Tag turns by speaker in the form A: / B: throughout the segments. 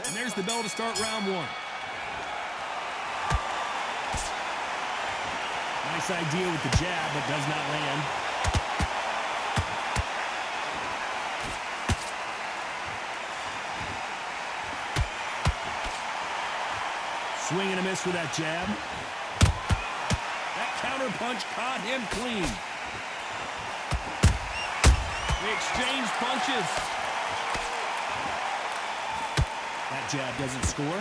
A: And there's the bell to start round one. Nice idea with the jab, but does not land. Swing and a miss with that jab. That counter punch caught him clean. They exchange punches. That jab doesn't score.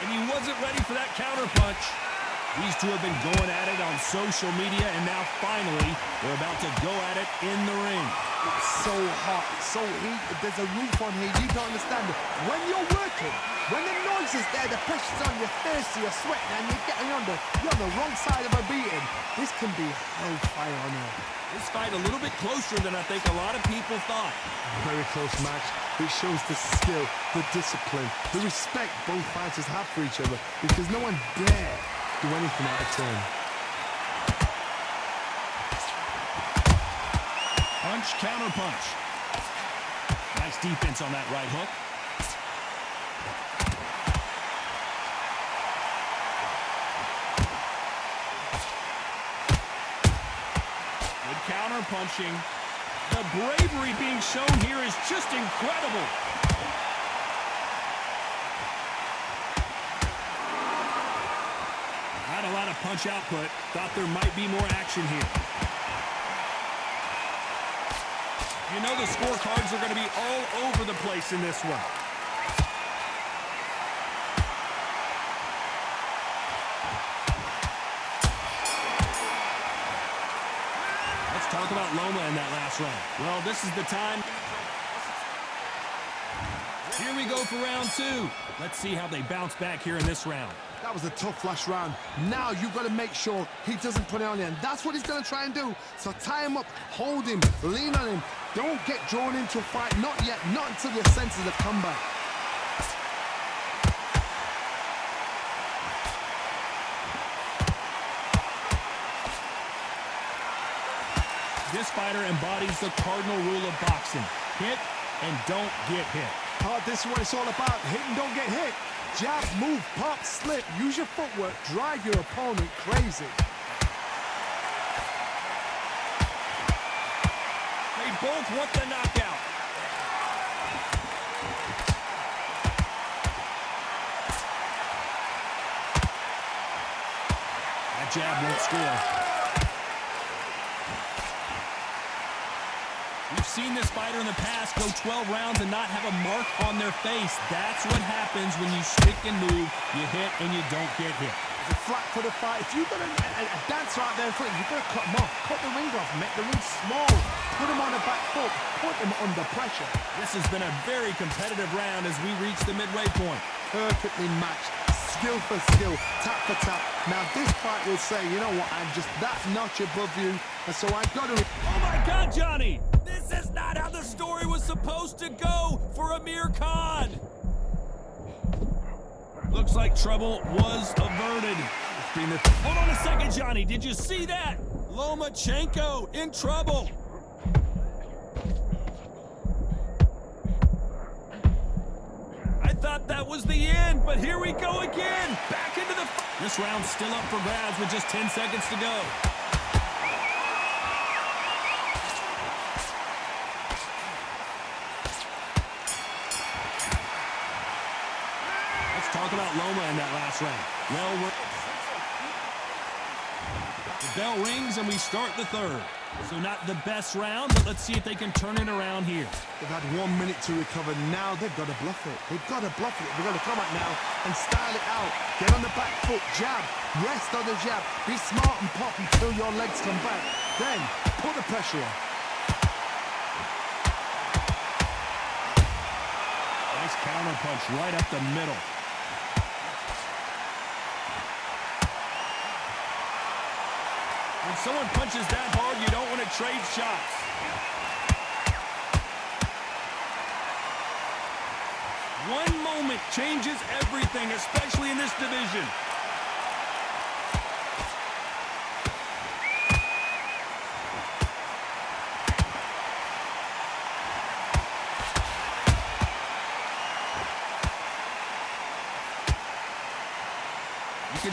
A: And he wasn't ready for that counter punch. These two have been going at it on social media, and now finally they're about to go at it in the ring.
B: It's so hot, it's so heated, there's a roof on here, you don't understand it. When you're working, when the noise is there, the pressure's on, you're thirsty, you're sweating, and you're on the wrong side of a beating, this can be hellfire on earth.
A: This fight a little bit closer than I think a lot of people thought.
B: Very close match. It shows the skill, the discipline, the respect both fighters have for each other, because no one dare do anything out of turn.
A: Punch, counter punch. Nice defense on that right hook. Good counter punching. The bravery being shown here is just incredible. Not a lot of punch output. Thought there might be more action here. You know the scorecards are going to be all over the place in this one. Let's talk about Loma in that last round. Well, this is the time. Here we go for round two. Let's see how they bounce back here in this round.
B: That was a tough last round. Now you've got to make sure he doesn't put it on you, and that's what he's going to try and do. So tie him up, hold him, lean on him. Don't get drawn into a fight. Not yet. Not until your senses have come back.
A: This fighter embodies the cardinal rule of boxing. Hit and don't get hit.
B: Oh, this is what it's all about. Hit and don't get hit. Jab, move, pop, slip. Use your footwork. Drive your opponent crazy.
A: They both want the knockout. That jab won't score. We've seen this fighter in the past go 12 rounds and not have a mark on their face. That's what happens when you stick and move, you hit and you don't get hit.
B: It's a flat for the fight. If you've got a dancer out there in front, you've got to cut him off. Cut the ring off, make the ring small. Put him on the back foot, put him under pressure.
A: This has been a very competitive round as we reach the midway point.
B: Perfectly matched. Skill for skill, tap for tap. Now this fight will say, you know what, I'm just that notch above you, and so I've got to...
A: Oh my God, Johnny! This is not how the story was supposed to go for Amir Khan. Looks like trouble was averted. Hold on a second, Johnny. Did you see that? Lomachenko in trouble. I thought that was the end, but here we go again. Back into the... This round's still up for grabs with just 10 seconds to go. Talk about Loma in that last round. Well, the bell rings and we start the third. So not the best round, but let's see if they can turn it around here.
B: They've had 1 minute to recover. Now they've got to bluff it. They've got to bluff it. They've got to come out now and style it out. Get on the back foot, jab, rest on the jab. Be smart and pop until your legs come back. Then put the pressure on.
A: Nice counter punch right up the middle. When someone punches that hard, you don't want to trade shots. One moment changes everything, especially in this division.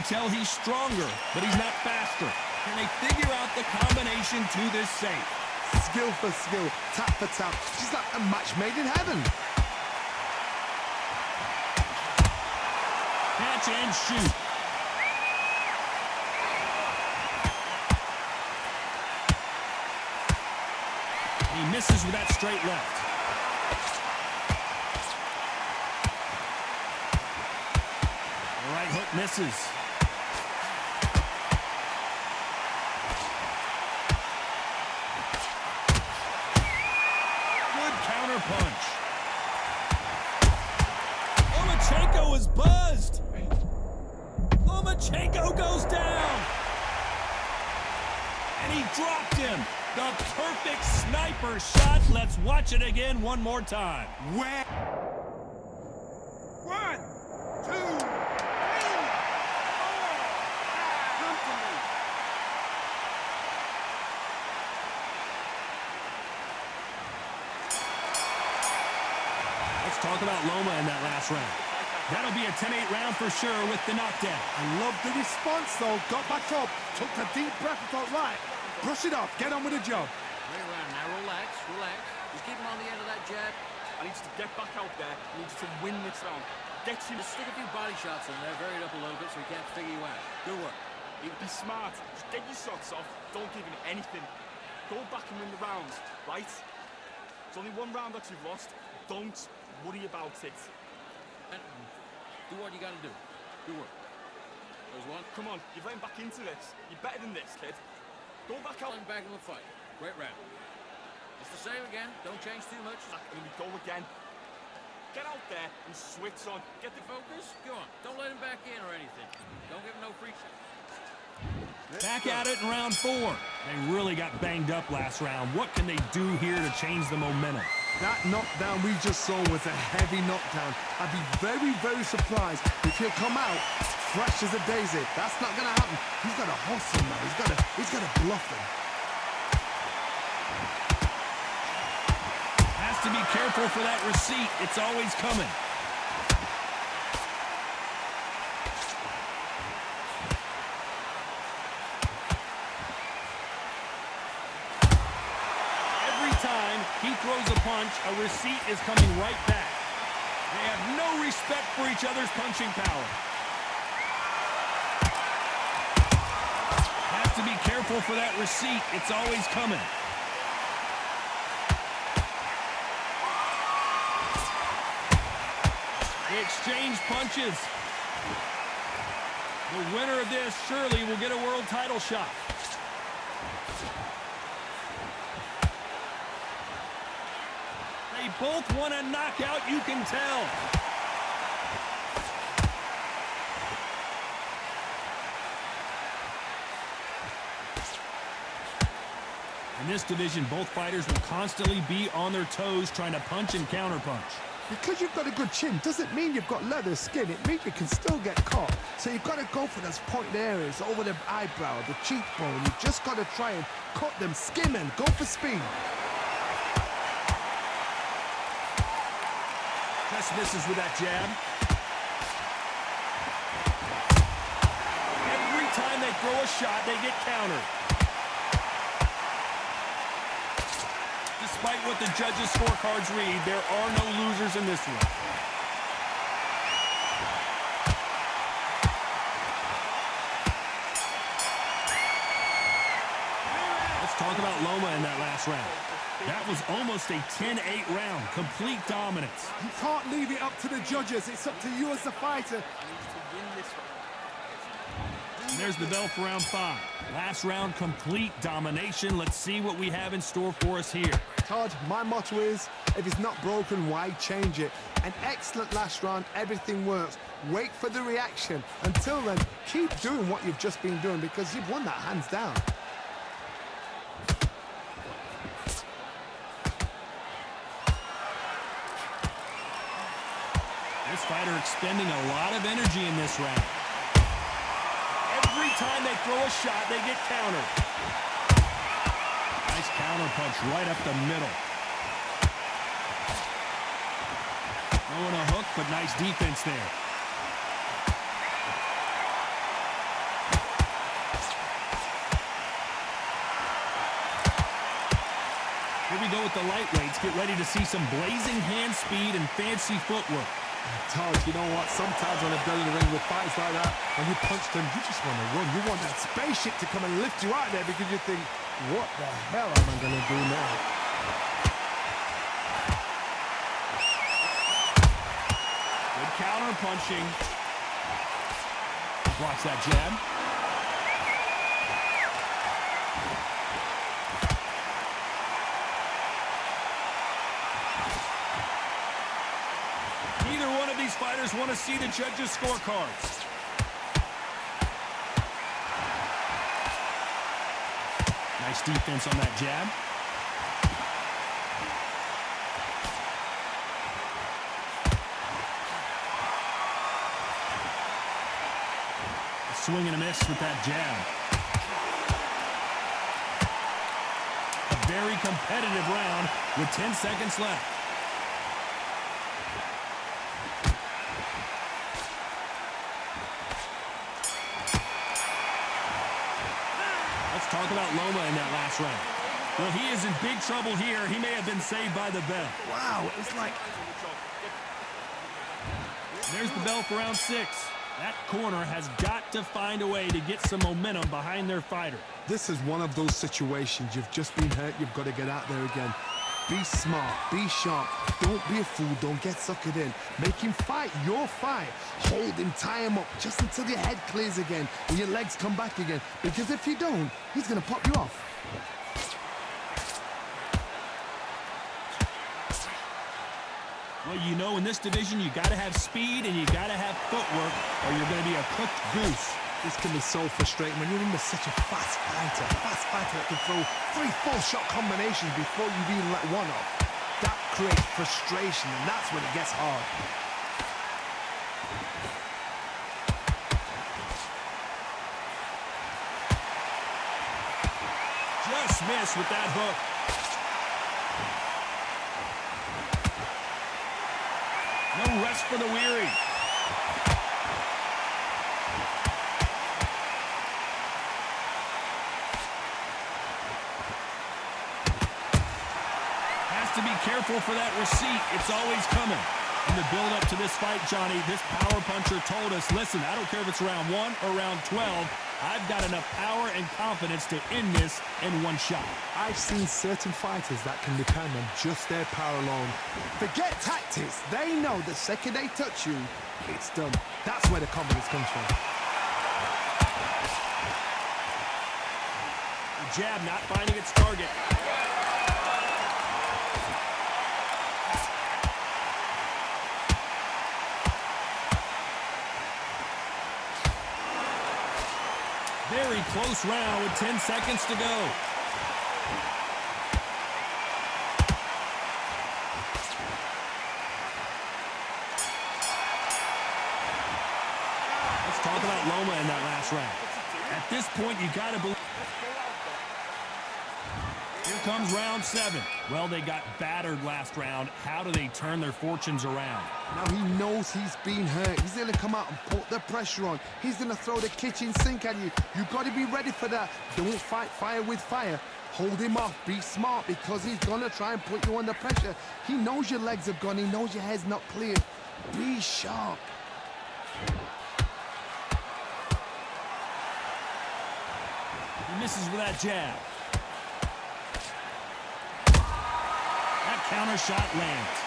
A: tell he's stronger, but he's not faster. Can they figure out the combination to this safe?
B: Skill for skill, tap for tap. Just like a match made in heaven.
A: Catch and shoot. He misses with that straight left. The right hook misses. Good counter punch. Lomachenko is buzzed. Lomachenko goes down. And he dropped him. The perfect sniper shot. Let's watch it again one more time.
B: Where?
C: 1, 2, 3, 4. Come to me.
A: Let's talk about Loma in that last round. That'll be a 10-8 round for sure with the knockdown.
B: I love the response though. Got back up, took a deep breath and thought, right, brush it off, get on with the job.
D: Great round. Now relax, relax. Just keep him on the end of that jab.
C: I need you to get back out there. I need you to win this round. Get you.
D: Just stick a few body shots in there, vary it up a little bit so he can't figure you out. Good work.
C: Be smart. Just get your shots off. Don't give him anything. Go back and win the rounds, right? It's only one round that you've lost. Don't worry about it.
D: And do what you gotta do. Good work. There's one.
C: Come on, you're getting back into this. You're better than this, kid. Go back out.
D: Back in the fight. Great round. It's the same again. Don't change too much.
C: And we go again. Get out there and switch on. Get the
D: Focus. Go on. Don't let him back in or anything. Don't give him no free shot.
A: Back at it in round 4. They really got banged up last round. What can they do here to change the momentum?
B: That knockdown we just saw was a heavy knockdown. I'd be very, very surprised if he'll come out fresh as a daisy. That's not gonna happen. He's got to hustle now. He's got to bluff him.
A: Has to be careful for that receipt. It's always coming. He throws a punch, a receipt is coming right back. They have no respect for each other's punching power. Has to be careful for that receipt. It's always coming. They exchange punches. The winner of this surely will get a world title shot. They both want a knockout, you can tell. In this division, both fighters will constantly be on their toes trying to punch and counterpunch.
B: Because you've got a good chin doesn't mean you've got leather skin. It means you can still get caught. So you've got to go for those pointed areas over the eyebrow, the cheekbone. You've just got to try and cut them, skim them, go for speed.
A: Just misses with that jab. Every time they throw a shot, they get countered. Despite what the judges' scorecards read, there are no losers in this one. Let's talk about Loma in that last round. That was almost a 10-8 round, complete dominance.
B: You can't leave it up to the judges. It's up to you as the fighter.
A: And there's the bell for round 5. Last round, complete domination. Let's see what we have in store for us here.
B: Todd, my motto is, if it's not broken, why change it? An excellent last round, everything works. Wait for the reaction. Until then, keep doing what you've just been doing because you've won that hands down.
A: This fighter expending a lot of energy in this round. Every time they throw a shot, they get countered. Nice counter punch right up the middle. Throwing a hook, but nice defense there. go with the lightweights. Get ready to see some blazing hand speed and fancy footwork.
B: Todd, you know what? Sometimes when I've done in the ring with fights like that, when you punch them, you just want to run. You want that spaceship to come and lift you out there because you think, what the hell am I going to do now?
A: Good counter punching. Blocks that jab. Neither one of these fighters want to see the judges' scorecards. Nice defense on that jab. A swing and a miss with that jab. A very competitive round with 10 seconds left. Let's talk about Loma in that last round. Well, he is in big trouble here. He may have been saved by the bell.
B: Wow, it's like...
A: There's the bell for round 6. That corner has got to find a way to get some momentum behind their fighter.
B: This is one of those situations. You've just been hurt. You've got to get out there again. Be smart. Be sharp. Don't be a fool. Don't get suckered in. Make him fight your fight. Hold him, tie him up just until your head clears again and your legs come back again. Because if you don't, he's going to pop you off.
A: Well, you know, in this division, you got to have speed and you got to have footwork or you're going to be a cooked goose.
B: This can be so frustrating when you're in such a fast fighter that can throw 3-4 shot combinations before you even let one off. That creates frustration, and that's when it gets hard.
A: Just missed with that hook. No rest for the weary. To be careful for that receipt. It's always coming. In the build-up to this fight, Johnny, this power puncher told us, listen, I don't care if it's round 1 or round 12, I've got enough power and confidence to end this in one shot.
B: I've seen certain fighters that can depend on just their power alone. Forget tactics. They know the second they touch you, it's done. That's where the confidence comes from.
A: The jab not finding its target. Very close round with 10 seconds to go. Let's talk about Loma in that last round. At this point, you got to believe. Here comes round 7. Well, they got battered last round. How do they turn their fortunes around?
B: Now he knows he's been hurt. He's going to come out and put the pressure on. He's going to throw the kitchen sink at you. You've got to be ready for that. Don't fight fire with fire. Hold him off. Be smart because he's going to try and put you under pressure. He knows your legs have gone. He knows your head's not clear. Be sharp.
A: He misses with that jab. That counter shot lands.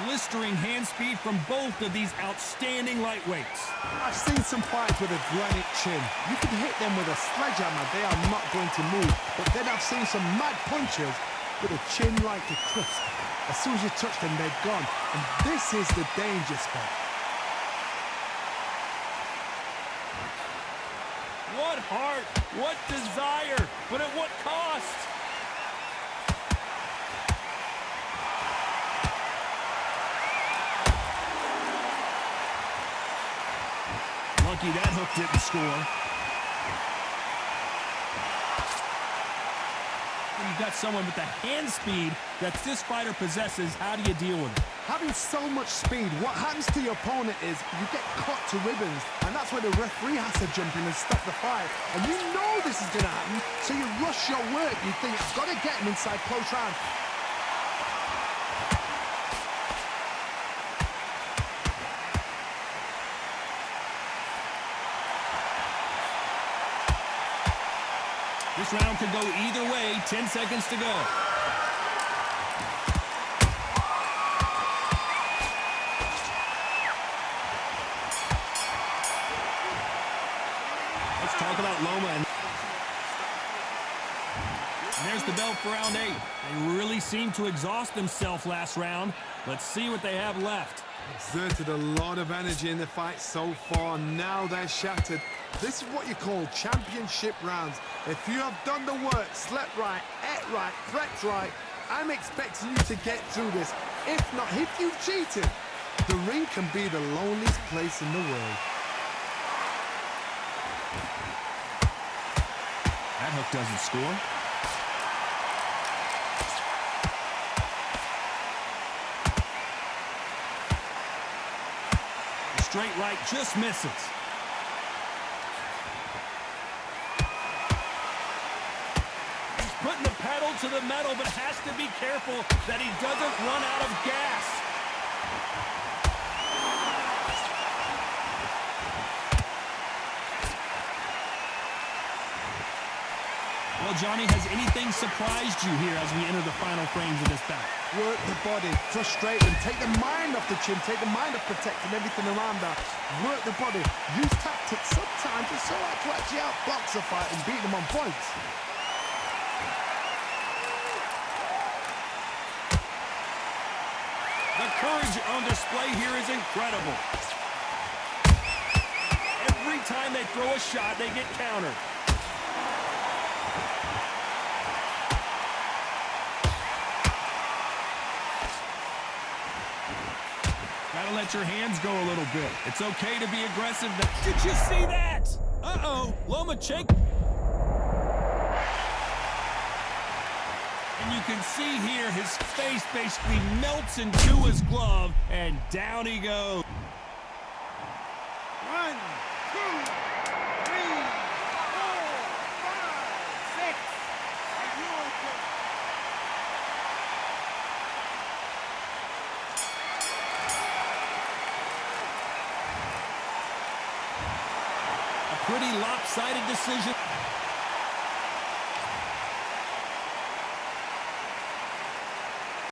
A: Blistering hand speed from both of these outstanding lightweights.
B: I've seen some fights with a granite chin. You can hit them with a sledgehammer, they are not going to move. But then I've seen some mad punchers with a chin like a crisp. As soon as you touch them, they're gone. And this is the danger spot.
A: What heart, what desire, but at what cost? Lucky that hook didn't score. When you've got someone with the hand speed that this fighter possesses, how do you deal with it?
B: Having so much speed, what happens to your opponent is you get cut to ribbons, and that's where the referee has to jump in and stop the fight. And you know this is going to happen, so you rush your work. You think, I've got to get him inside close round.
A: This round could go either way. 10 seconds to go. Talk about Loma. And there's the belt for round 8. They really seemed to exhaust themselves last round. Let's see what they have left.
B: Exerted a lot of energy in the fight so far. Now they're shattered. This is what you call championship rounds. If you have done the work, slept right, ate right, prepped right, I'm expecting you to get through this. If not, if you've cheated, the ring can be the loneliest place in the world.
A: That hook doesn't score. The straight right just misses. He's putting the pedal to the metal, but has to be careful that he doesn't run out of gas. Well, Johnny, has anything surprised you here as we enter the final frames of this bout?
B: Work the body, frustrate them, take the mind off the chin, take the mind off protecting everything around that. Work the body, use tactics sometimes it's so hard to actually outbox a fight and beat them on points.
A: The courage on display here is incredible. Every time they throw a shot, they get countered. Gotta let your hands go a little bit. It's okay to be aggressive. Did you see that? Uh-oh, Lomachenko. And you can see here his face basically melts into his glove, and down he goes.
C: 1, 2, 3, 4, 5, 6. Are you okay?
A: A pretty lopsided decision.